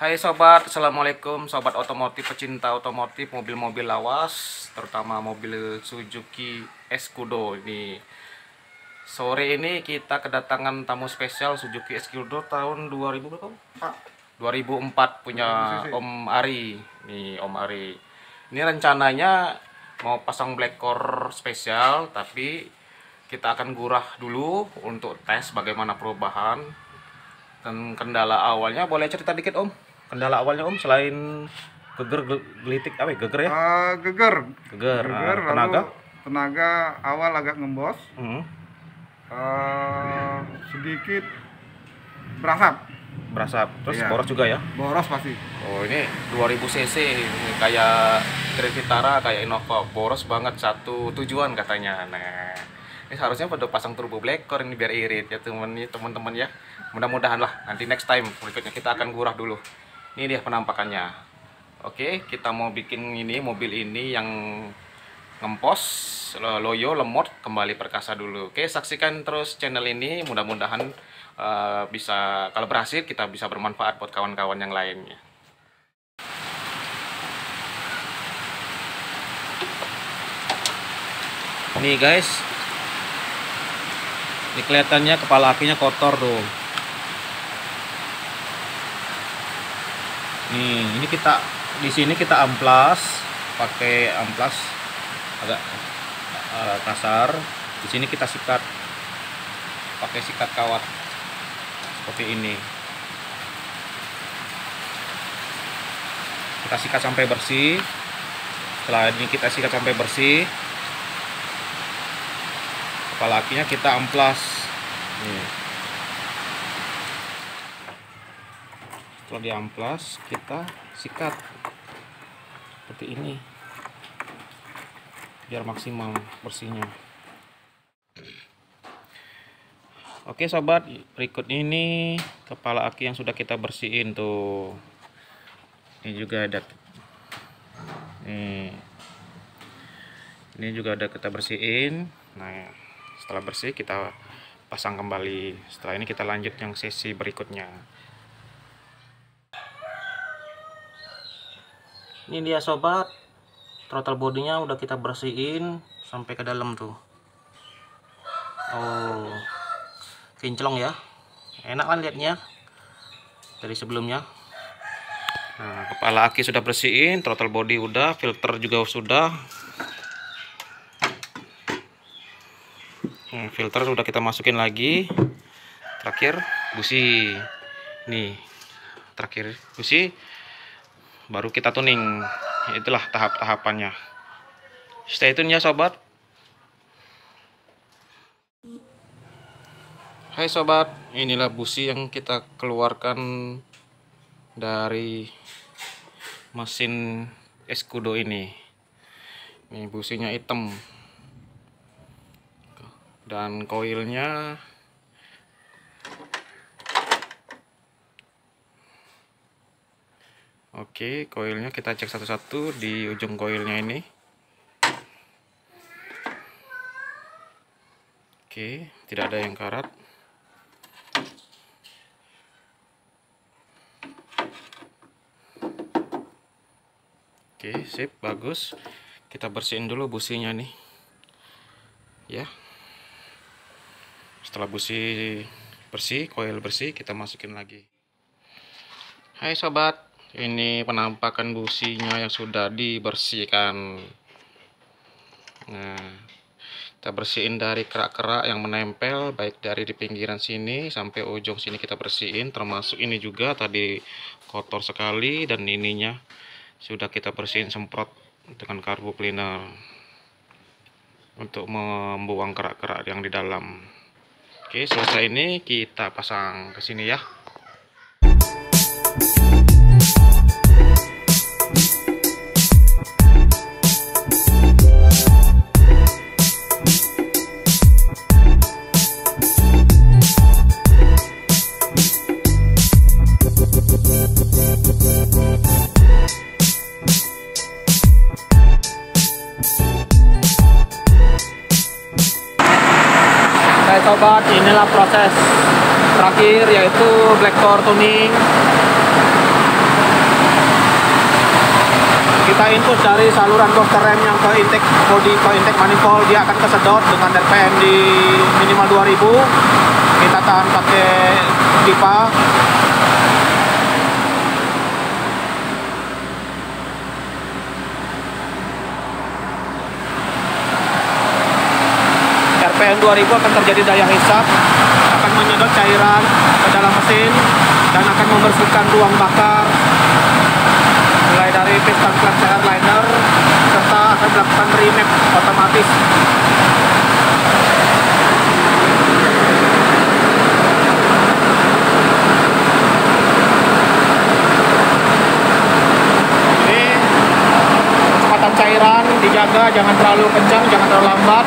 Hai sobat, assalamualaikum sobat otomotif, pecinta otomotif, mobil-mobil lawas, terutama mobil Suzuki Escudo. Ini sore ini kita kedatangan tamu spesial Suzuki Escudo tahun 2000 berapa? 2004 punya Om Ari. Nih Om Ari. Ini rencananya mau pasang black core spesial, tapi kita akan gurah dulu untuk tes bagaimana perubahan dan kendala awalnya. Boleh cerita dikit Om? Kendala awalnya Om selain geger gelitik apa ya? Geger ya? Geger. Tenaga? Tenaga awal agak ngembos. Sedikit berasap. Terus Iya. boros juga ya? Boros pasti. Oh ini 2000 cc ini kayak Grand Vitara, kayak Innova, boros banget, satu tujuan katanya. Nah ini seharusnya pada pasang turbo black core ini biar irit ya teman-teman ya. Mudah-mudahan lah nanti next time berikutnya kita akan gurah dulu. Ini dia penampakannya. Oke, kita mau bikin ini mobil ini yang ngempos, loyo, lemot, kembali perkasa dulu. Oke, saksikan terus channel ini. Mudah-mudahan bisa, kalau berhasil kita bisa bermanfaat buat kawan-kawan yang lainnya. Nih guys, ini kelihatannya kepala akinya kotor tuh. Nih, ini kita di sini kita amplas, pakai amplas agak kasar. Di sini kita sikat pakai sikat kawat seperti ini. Kita sikat sampai bersih. Setelah ini kita sikat sampai bersih, kepala akinya kita amplas. Nih. Setelah diamplas kita sikat seperti ini biar maksimal bersihnya. Oke sobat, berikut ini kepala aki yang sudah kita bersihin tuh. Ini juga ada ini juga ada kita bersihin. Nah setelah bersih kita pasang kembali. Setelah ini kita lanjut yang sesi berikutnya. Ini dia sobat, throttle bodinya udah kita bersihin sampai ke dalam tuh. Oh, kinclong ya, enak kan liatnya dari sebelumnya. Nah, kepala aki sudah bersihin, throttle body udah, filter juga sudah. Filter sudah kita masukin lagi. Terakhir busi, nih terakhir busi. Baru kita tuning. Itulah tahap-tahapannya. Stay tune ya sobat. Hai sobat, inilah busi yang kita keluarkan dari mesin Escudo ini. Ini businya hitam. Dan koilnya oke, koilnya kita cek satu-satu di ujung koilnya ini. Oke, tidak ada yang karat. Oke, sip, bagus. Kita bersihin dulu businya nih. Ya. Setelah busi bersih, koil bersih, kita masukin lagi. Hai sobat, ini penampakan businya yang sudah dibersihkan. Nah, kita bersihin dari kerak-kerak yang menempel, baik dari di pinggiran sini sampai ujung sini kita bersihin, termasuk ini juga tadi kotor sekali, dan ininya sudah kita bersihin, semprot dengan carbo cleaner untuk membuang kerak-kerak yang di dalam. Oke, selesai ini kita pasang ke sini ya. Sobat, inilah proses terakhir yaitu black core tuning. kita input dari saluran booster rem yang ke intake body, ke intake manifold, dia akan kesedot dengan RPM di minimal 2000. Kita tahan pakai pipa. RPM 2000 akan terjadi daya hisap, akan menyedot cairan ke dalam mesin dan akan membersihkan ruang bakar mulai dari piston clutch airliner, serta akan melakukan remap otomatis. Ini kecepatan cairan dijaga, jangan terlalu kencang, jangan terlalu lambat.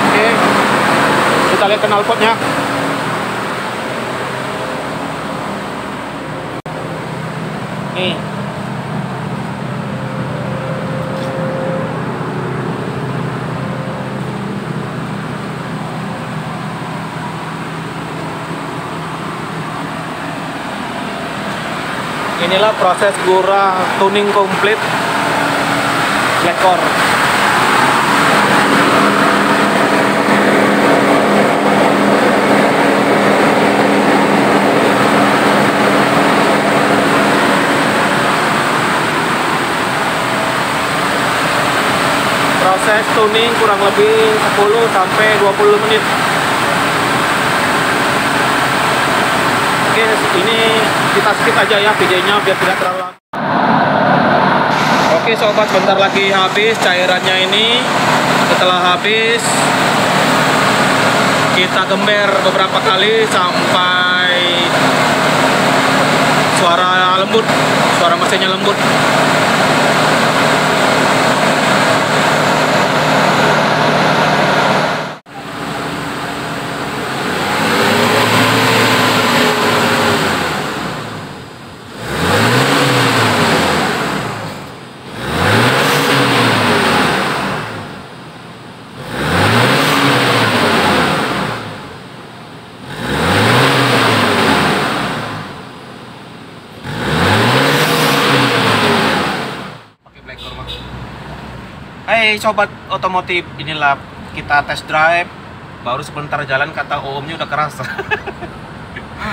Oke, kita lihat knalpotnya. Nih. Inilah proses Gura tuning komplit Black Core. Proses tuning kurang lebih 10 sampai 20 menit. Oke, ini kita skip aja ya videonya biar tidak terlalu lama. Oke sobat, bentar lagi habis cairannya ini. Setelah habis, kita gember beberapa kali sampai suara lembut, suara mesinnya lembut. Hai sobat otomotif, inilah kita test drive. Baru sebentar jalan kata OOM-nya udah kerasa.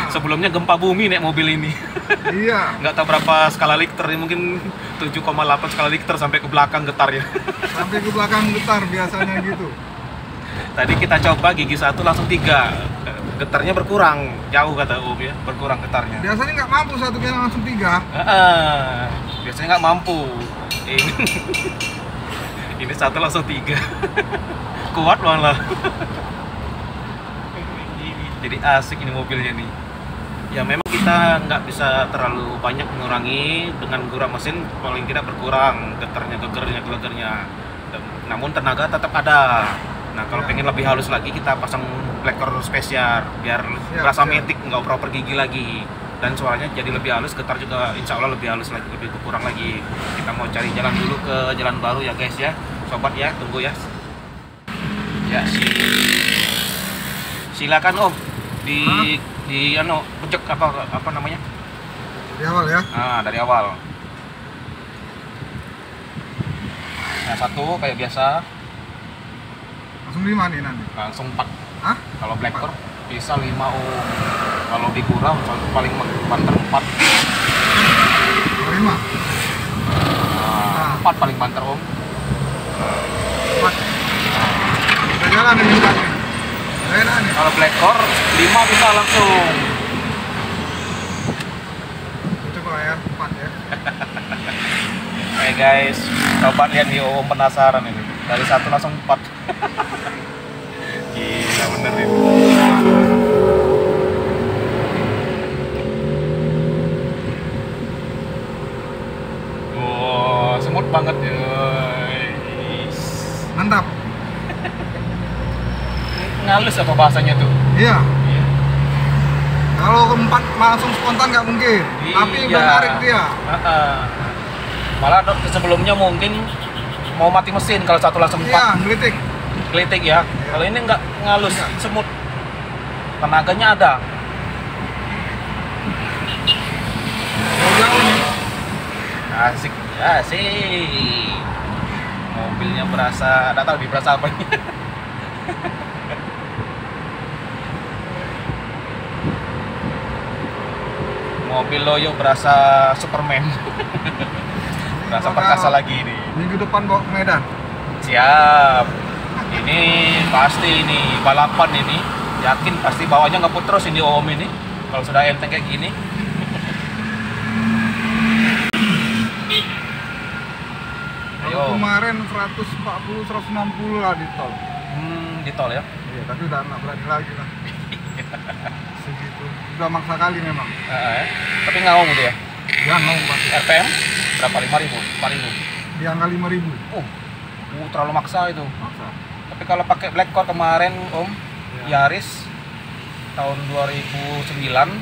Sebelumnya gempa bumi naik mobil ini. Iya. Nggak tahu berapa skala Richter, mungkin 7,8 skala Richter sampai ke belakang getarnya. Sampai ke belakang getar biasanya gitu. Tadi kita coba gigi 1 langsung 3. Getarnya berkurang, jauh kata OOM ya, berkurang getarnya. Biasanya nggak mampu satu kali langsung 3. Biasanya nggak mampu. Ini 1 langsung 3. Kuat malah. Jadi asik ini mobilnya nih. Ya memang kita nggak bisa terlalu banyak mengurangi dengan Gura mesin, paling tidak berkurang getarnya, gegernya. Namun tenaga tetap ada. Nah kalau pengen lebih halus lagi, kita pasang Black Core spesial biar rasa metik, nggak proper gigi lagi. Dan suaranya jadi lebih halus, getar juga insya Allah lebih halus lagi, lebih berkurang lagi. Kita mau cari jalan dulu ke jalan baru ya guys ya, sobat ya, tunggu ya. Ya silakan Om di ano pecek apa namanya? Dari awal ya? Dari awal. Nah 1 kayak biasa. Langsung 5 nih nanti? Langsung 4. Hah? Kalau Black Core bisa 5 Om. Kalau di Gura paling banter 4. 5? 4 paling banter Om. 4. Kita jalan ini Pak. Enak nih. Kalau Black Core 5 bisa langsung. Coba ya, 4 ya. Oke guys, coba lihat nih Om, penasaran ini. Dari 1 langsung 4. Gila bener ini. Semut banget ya. Mantap. Ngalus apa bahasanya tuh? Iya. Kalau keempat langsung spontan nggak mungkin. Tapi menarik dia. Malah sebelumnya mungkin mau mati mesin kalau 1 langsung 4. Iya, ngelitik. Gelitik ya. Kalau ini nggak ngalus, semut. Tenaganya ada. Asik, asik. Mobilnya berasa, nggak tahu berasa apa ini. Mobil Loyo berasa Superman. Berasa perkasa lagi ini. Minggu depan bawa ke Medan. Siap. Ini pasti ini balapan ini. Yakin pasti bawanya ngebut terus ini Om ini. Kalau sudah enteng kayak gini. Kalau kemarin 140 160 lah di tol. Di tol ya. Iya, tapi udah nggak berani lagi lah. Segitu. Udah maksa kali memang. Tapi ngaung gitu ya. Ya ngomong pasti. RPM berapa? 5.000, 4.000. Di angka 5.000. Terlalu maksa itu. Maksa. Tapi kalau pakai Black Core kemarin Om, Ya. Yaris tahun 2009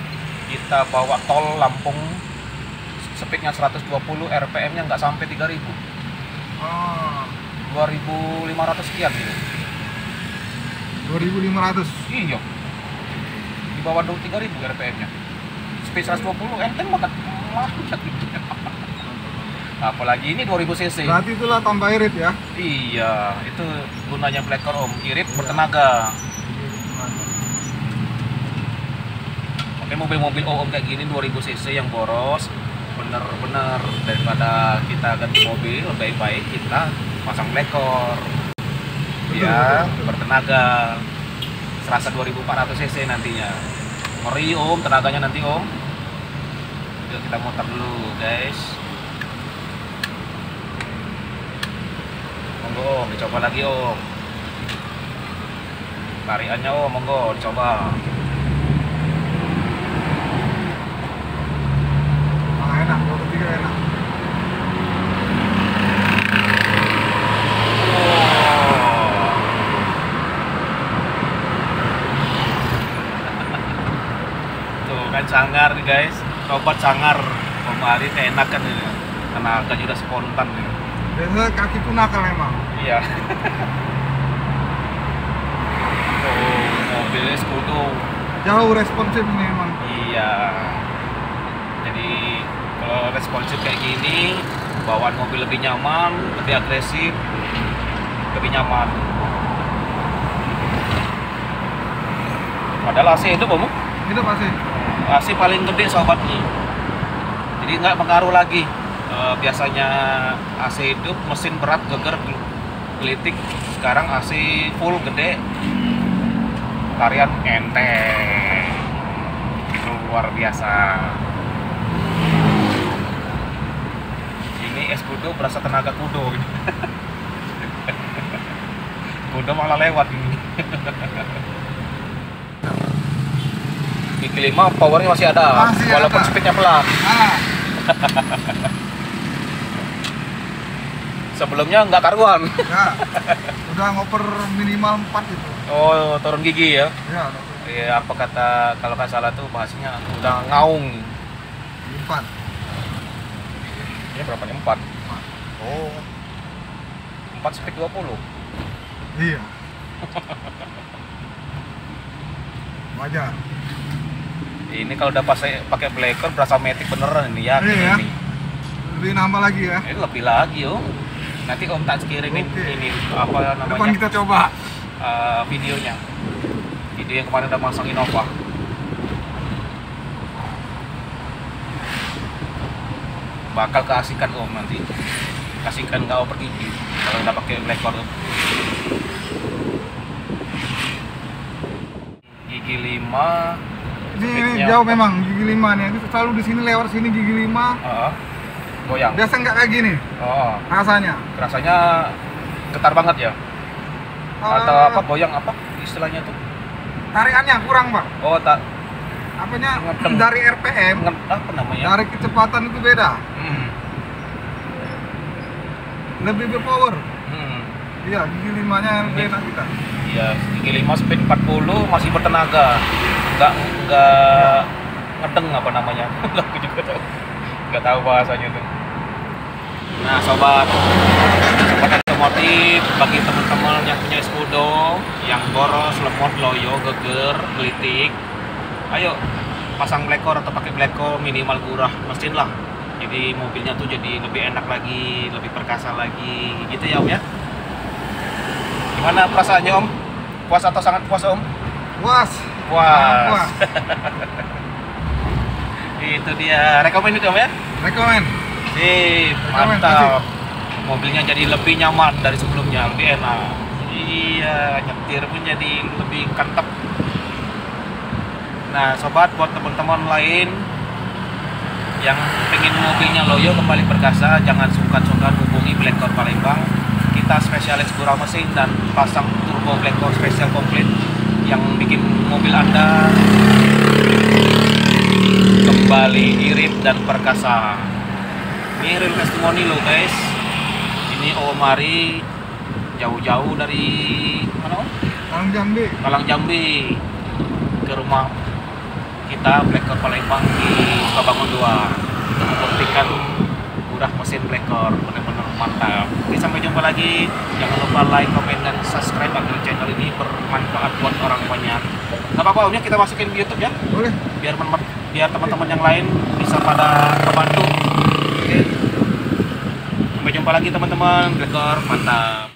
kita bawa tol Lampung, speednya 120, RPM-nya nggak sampai 3.000. Oh, 2.500 sekian gitu. 2.500. Iya. Di bawah 3.000 RPM-nya. Speed 120 enteng banget. Mantap gitu. Apalagi ini 2000 cc. Berarti itulah tambah irit ya. Iya, itu gunanya Black Core Om, irit bertenaga. Oke, mobil-mobil Om kayak gini 2000 cc yang boros, bener-bener daripada kita ganti mobil, lebih baik kita pasang Black Core. Ya, bertenaga. Serasa 2400 cc nantinya. Ngeri Om, tenaganya nanti Om. Yuk kita muter dulu, guys. Monggo, dicoba lagi Om. Tariannya Om, monggo dicoba. Enak, motor 3 enak. Tuh kan sangar nih guys, obat sangar. Kemarin keenakan ini. Tenaga juga spontan nih. Biasanya kaki pun nakal memang. Iya. Mobilnya Skudo. Jauh responsif ini memang. Iya. Jadi kalau responsif kayak gini, bawaan mobil lebih nyaman, lebih agresif, lebih nyaman. Padahal AC itu Om, Itu pasti. AC paling gede sobat nih. Jadi nggak pengaruh lagi. Biasanya AC hidup, mesin berat, geger, gelitik. Sekarang AC full gede, tarian enteng, luar biasa. Ini es kudo berasa tenaga kudo. Kudo malah lewat ini. Gigi 5 powernya masih ada, Masih walaupun ada. speednya pelan. Sebelumnya nggak karuan. Ya. Udah ngoper minimal 4 itu. Oh, turun gigi ya. Ya, Iya, apa kata kalau nggak salah tuh bahasanya udah ngaung. 4. Ini berapa nih? 4. Oh. 4 speed 20. Iya. Wajar. Ini kalau udah pakai Black Core berasa matic beneran ini ya. Iya. Ini. Lebih nambah lagi ya. Ini lebih lagi yo. Nanti Om tak kirimin Oke. ini apa Depan namanya? kita coba. Videonya. Video yang kemarin udah masang Innova. Bakal keasikan Om nanti. Kasihkan kau pergi kalau udah pakai Black Core. Gigi 5. Ini Speednya jauh apa? memang gigi 5 nih. Itu selalu di sini lewat sini gigi 5. Goyang. Biasa nggak kayak gini Oh, rasanya. rasanya getar banget ya. Atau Eh, apa goyang apa istilahnya tuh? Tariannya kurang, Pak. Oh, tak Apanya Ngedeng. dari RPM, apa namanya? dari kecepatan itu beda. Hmm. Lebih berpower. Hmm. Iya, gigi 5-nya lebih enak kita. Iya, gigi 5 speed 40 masih bertenaga. Enggak ngedeng apa namanya? Aku juga tahu. Enggak tahu bahasanya tuh. Nah, sobat otomotif, bagi teman-teman yang punya Skudo, yang boros, lemot, loyo, geger, gelitik, ayo pasang Black Core atau pakai Black Core minimal murah mesin lah. Jadi mobilnya tuh jadi lebih enak lagi, lebih perkasa lagi, gitu ya Om ya. Gimana perasaannya Om? Puas atau sangat puas Om? Puas. Puas. Puas. Itu dia, rekomend itu Om ya? Rekomen. Sip, Rekomen, mantap. Mobilnya jadi lebih nyaman dari sebelumnya, lebih enak. Iya, nyetir pun jadi lebih kantep. Nah, sobat, buat teman-teman lain yang pengen mobilnya loyo kembali perkasa, jangan sungkan-sungkan hubungi Blackcore Palembang. Kita spesialis gurau mesin dan pasang turbo Blackcore spesial komplit yang bikin mobil Anda kembali irit dan perkasa. Ini real testimoni lo guys. Ini Om Ari jauh-jauh dari mana Om? Malang Jambi. Malang Jambi ke rumah kita Blackcore Palembang di Sukabangun 2 untuk membuktikan murah mesin Blackcore, benar-benar mantap. Oke, sampai jumpa lagi. Jangan lupa like, komen, dan subscribe agar channel ini bermanfaat buat orang banyak. Gak apa-apa Om ya, kita masukin di YouTube ya, Boleh. biar teman-teman yang lain bisa pada kebantu. Oke, sampai jumpa lagi teman-teman. Blackcore mantap.